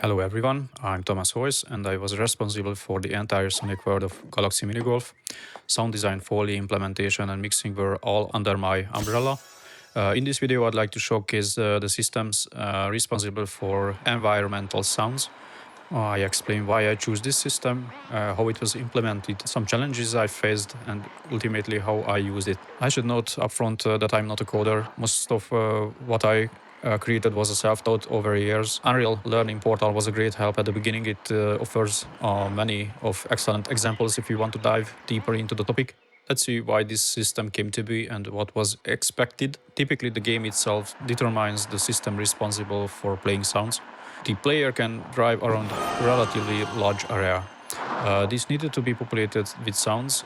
Hello everyone, I'm Thomas Hoyes and I was responsible for the entire Sonic world of Galaxy Minigolf. Sound design, Foley, implementation and mixing were all under my umbrella. In this video I'd like to showcase the systems responsible for environmental sounds. I explain why I choose this system, how it was implemented, some challenges I faced, and ultimately how I used it. I should note upfront that I'm not a coder. Most of what I created was a self-taught over years. Unreal Learning Portal was a great help at the beginning. It offers many of excellent examples if you want to dive deeper into the topic. Let's see why this system came to be and what was expected. Typically, the game itself determines the system responsible for playing sounds. The player can drive around a relatively large area. This needed to be populated with sounds.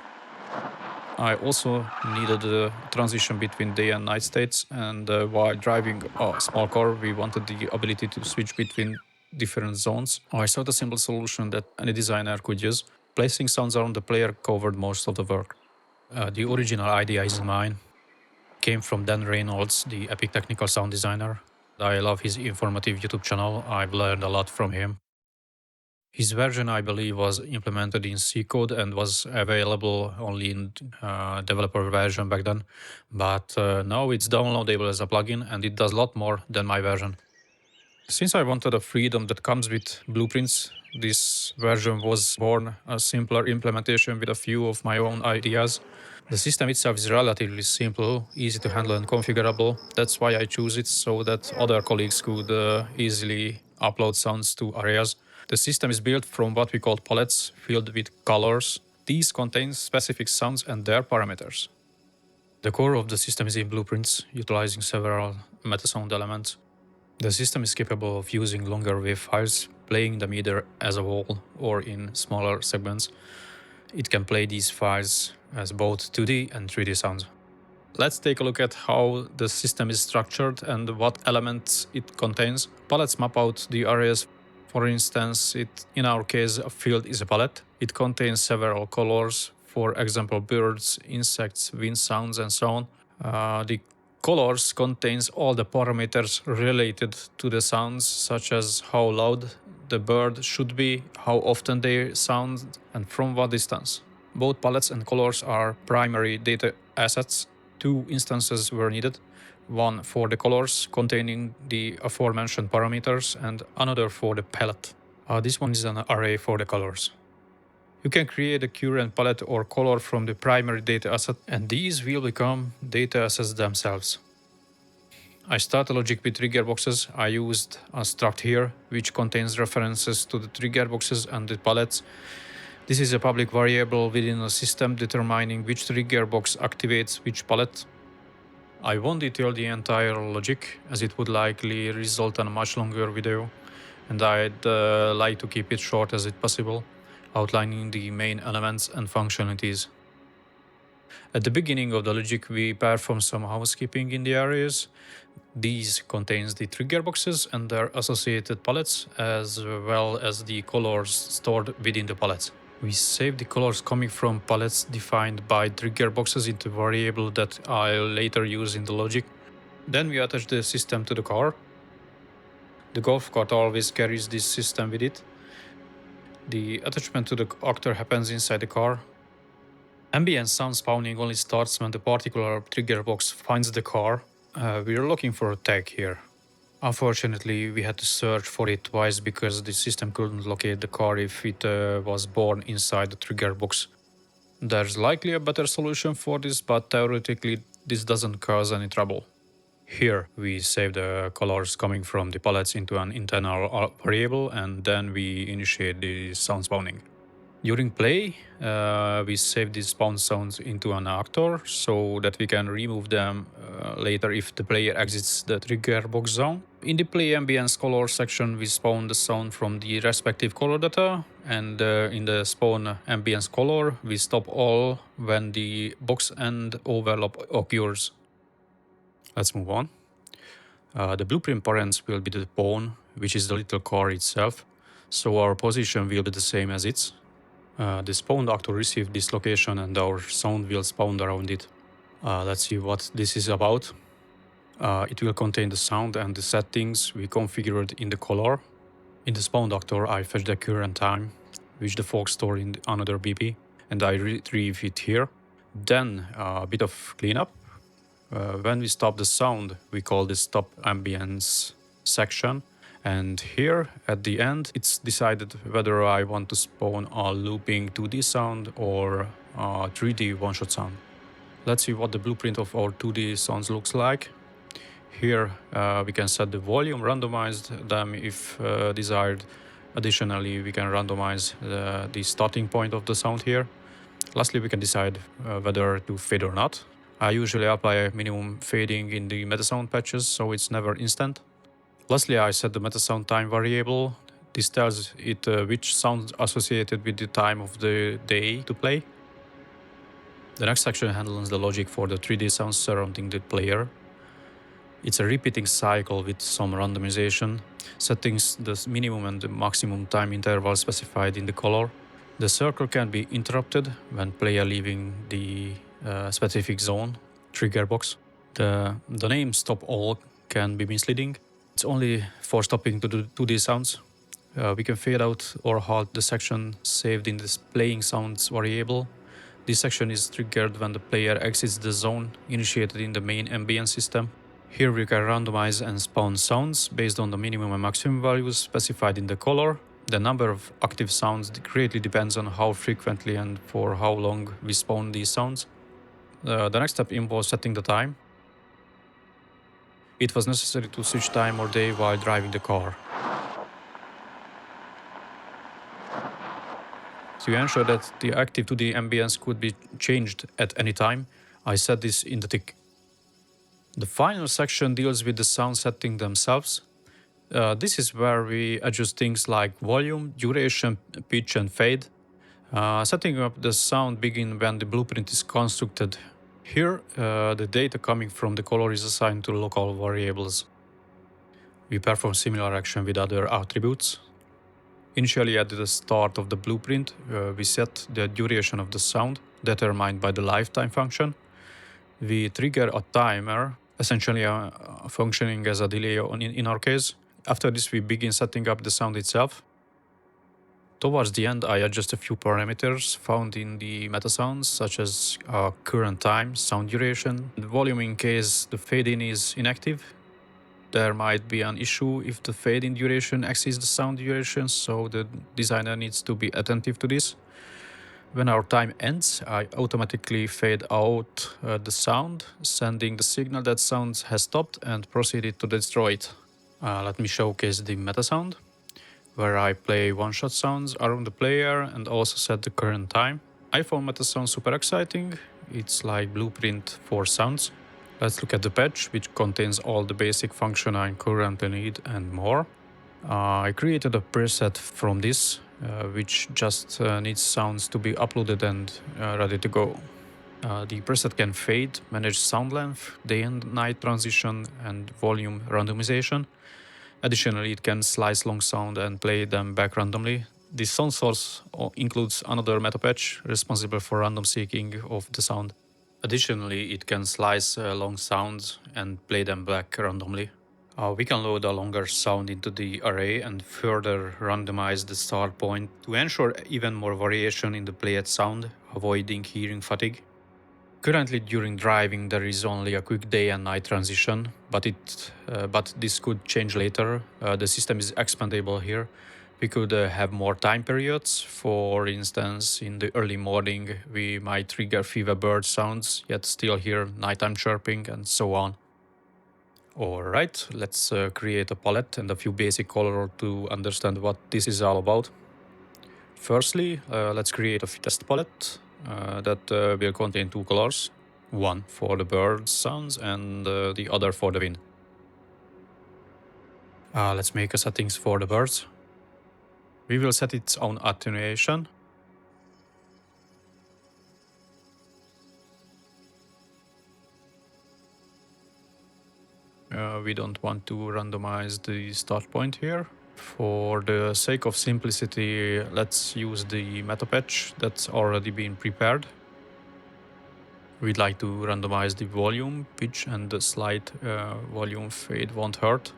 I also needed a transition between day and night states, and while driving a small car, we wanted the ability to switch between different zones. I sought a simple solution that any designer could use. Placing sounds around the player covered most of the work. The original idea isn't mine. Came from Dan Reynolds, the epic technical sound designer. I love his informative YouTube channel. I've learned a lot from him. His version, I believe, was implemented in C code and was available only in developer version back then. But now it's downloadable as a plugin and it does a lot more than my version. Since I wanted a freedom that comes with blueprints, this version was born a simpler implementation with a few of my own ideas. The system itself is relatively simple, easy to handle and configurable. That's why I choose it, so that other colleagues could easily upload sounds to areas. The system is built from what we call palettes filled with colors. These contain specific sounds and their parameters. The core of the system is in blueprints, utilizing several metasound elements. The system is capable of using longer wave files, playing them either as a whole or in smaller segments. It can play these files as both 2D and 3D sounds. Let's take a look at how the system is structured and what elements it contains. Palettes map out the areas. For instance, in our case, a field is a palette. It contains several colors, for example, birds, insects, wind sounds, and so on. The colors contains all the parameters related to the sounds, such as how loud the bird should be, how often they sound, and from what distance. Both palettes and colors are primary data assets. Two instances were needed, one for the colors containing the aforementioned parameters and another for the palette. This one is an array for the colors. You can create a current palette or color from the primary data asset, and these will become data assets themselves. I start a logic with trigger boxes. I used a struct here, which contains references to the trigger boxes and the palettes. This is a public variable within a system determining which trigger box activates which palette. I won't detail the entire logic, as it would likely result in a much longer video, and I'd like to keep it short as it possible, outlining the main elements and functionalities. At the beginning of the logic, we perform some housekeeping in the areas. These contains the trigger boxes and their associated palettes, as well as the colors stored within the palettes. We save the colors coming from palettes defined by trigger boxes into a variable that I'll later use in the logic. Then we attach the system to the car. The golf cart always carries this system with it. The attachment to the actor happens inside the car. Ambient sound spawning only starts when the particular trigger box finds the car. We are looking for a tag here. Unfortunately, we had to search for it twice because the system couldn't locate the car if it was born inside the trigger box. There's likely a better solution for this, but theoretically this doesn't cause any trouble. Here we save the colors coming from the palettes into an internal variable, and then we initiate the sound spawning. During play, we save these spawn sounds into an actor so that we can remove them later if the player exits the trigger box zone. In the play ambience color section, we spawn the sound from the respective color data, and in the spawn ambience color, we stop all when the box end overlap occurs. Let's move on. The blueprint parents will be the pawn, which is the little car itself, so our position will be the same as its. The spawned actor received this location and our sound will spawn around it. Let's see what this is about. It will contain the sound and the settings we configured in the color. In the spawn doctor, I fetch the current time, which the fog store in another BP, and I retrieve it here. Then a bit of cleanup. When we stop the sound, we call this stop ambience section. And here at the end, it's decided whether I want to spawn a looping 2D sound or a 3D one-shot sound. Let's see what the blueprint of our 2D sounds looks like. Here we can set the volume, randomize them if desired. Additionally, we can randomize the starting point of the sound here. Lastly, we can decide whether to fade or not. I usually apply minimum fading in the metasound patches, so it's never instant. Lastly, I set the metasound time variable. This tells it which sounds associated with the time of the day to play. The next section handles the logic for the 3D sounds surrounding the player. It's a repeating cycle with some randomization, settings the minimum and the maximum time interval specified in the color. The circle can be interrupted when player leaving the specific zone, trigger box. The name stop all can be misleading. It's only for stopping to the 2D sounds. We can fade out or halt the section saved in this playing sounds variable. This section is triggered when the player exits the zone initiated in the main ambient system. Here we can randomize and spawn sounds based on the minimum and maximum values specified in the color. The number of active sounds greatly depends on how frequently and for how long we spawn these sounds. The next step involves setting the time. It was necessary to switch time or day while driving the car. To ensure that the active 2D ambience could be changed at any time, I set this in the tick. The final section deals with the sound setting themselves. This is where we adjust things like volume, duration, pitch, and fade. Setting up the sound begins when the blueprint is constructed. Here, the data coming from the color is assigned to local variables. We perform similar action with other attributes. Initially, at the start of the blueprint, we set the duration of the sound, determined by the lifetime function. We trigger a timer, essentially functioning as a delay in our case. After this, we begin setting up the sound itself. Towards the end, I adjust a few parameters found in the metasounds, such as current time, sound duration, and volume in case the fade-in is inactive. There might be an issue if the fade-in duration exceeds the sound duration, so the designer needs to be attentive to this. When our time ends, I automatically fade out the sound, sending the signal that sound has stopped and proceeded to destroy it. Let me showcase the meta sound, where I play one-shot sounds around the player and also set the current time. I found meta sound super exciting. It's like blueprint for sounds. Let's look at the patch, which contains all the basic function I currently need and more. I created a preset from this, which just needs sounds to be uploaded and ready to go. The preset can fade, manage sound length, day and night transition, and volume randomization. Additionally, it can slice long sound and play them back randomly. The sound source includes another meta patch responsible for random seeking of the sound. Additionally, it can slice long sounds and play them back randomly. We can load a longer sound into the array and further randomize the start point to ensure even more variation in the played sound, avoiding hearing fatigue. Currently, during driving, there is only a quick day and night transition, but this could change later. The system is expandable here. We could have more time periods. For instance, in the early morning, we might trigger fewer bird sounds, yet still hear nighttime chirping, and so on. Alright, let's create a palette and a few basic colors to understand what this is all about. Firstly, let's create a test palette that will contain two colors, one for the bird sounds and the other for the wind. Let's make a settings for the birds. We will set its own attenuation. We don't want to randomize the start point here. For the sake of simplicity, let's use the meta patch that's already been prepared. We'd like to randomize the volume, pitch, and the slight volume fade won't hurt.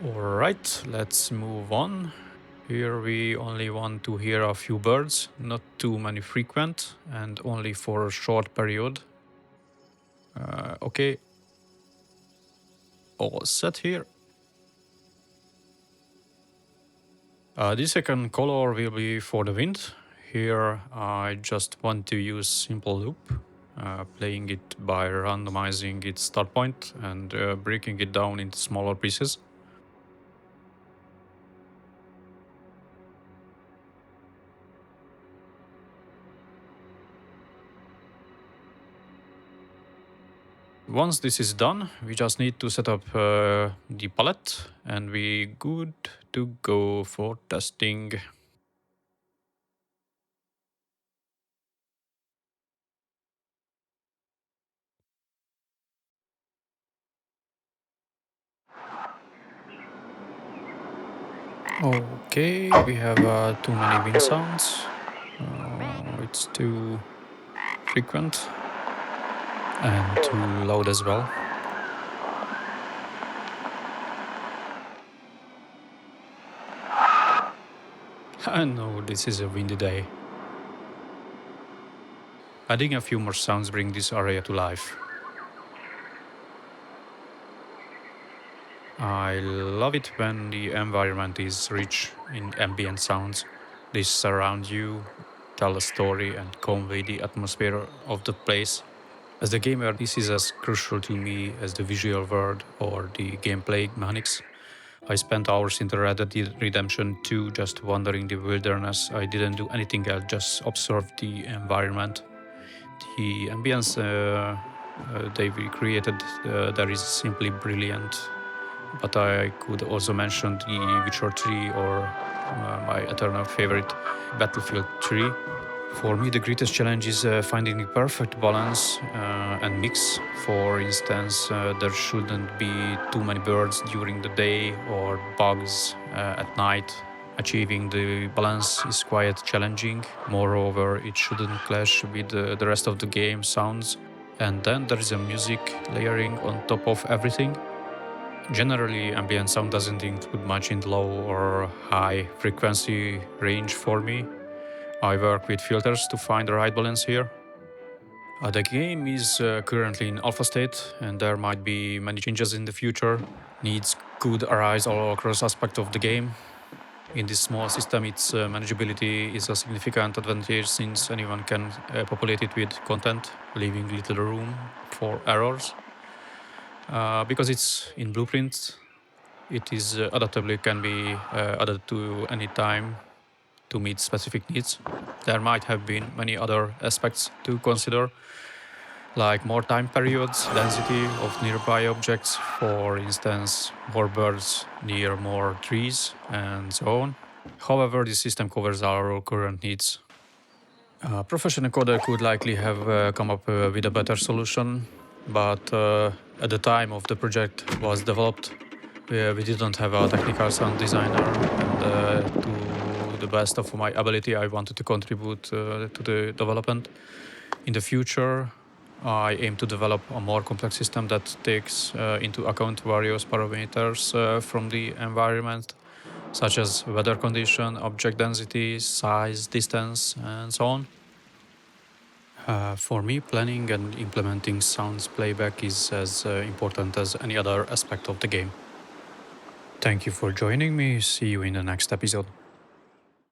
Alright, let's move on. Here we only want to hear a few birds, not too many frequent, and only for a short period. Okay, all set here. The second color will be for the wind. Here I just want to use simple loop, playing it by randomizing its start point and breaking it down into smaller pieces. Once this is done, we just need to set up the palette and we good to go for testing. Okay, we have too many wind sounds. It's too frequent and too loud as well. I know this is a windy day. Adding a few more sounds bring this area to life. I love it when the environment is rich in ambient sounds. They surround you, tell a story, and convey the atmosphere of the place. As the gamer, this is as crucial to me as the visual world or the gameplay mechanics. I spent hours in the Red Dead Redemption 2 just wandering the wilderness. I didn't do anything else, just observe the environment. The ambience they recreated there is simply brilliant. But I could also mention the Witcher 3 or my eternal favorite, Battlefield 3. For me, the greatest challenge is finding the perfect balance and mix. For instance, there shouldn't be too many birds during the day or bugs at night. Achieving the balance is quite challenging. Moreover, it shouldn't clash with the rest of the game sounds. And then there is a music layering on top of everything. Generally, ambient sound doesn't include much in the low or high frequency range for me. I work with filters to find the right balance here. The game is currently in alpha state, and there might be many changes in the future. Needs could arise all across aspects of the game. In this small system, its manageability is a significant advantage since anyone can populate it with content, leaving little room for errors. Because it's in blueprint, it is adaptably can be added to any time to meet specific needs. There might have been many other aspects to consider, like more time periods, density of nearby objects, for instance, more birds near more trees, and so on. However, this system covers our current needs. A professional coder could likely have come up with a better solution, but at the time of the project was developed, we didn't have a technical sound designer, and to the best of my ability, I wanted to contribute to the development. In the future, I aim to develop a more complex system that takes into account various parameters from the environment, such as weather condition, object density, size, distance, and so on. For me, planning and implementing sounds playback is as important as any other aspect of the game. Thank you for joining me. See you in the next episode.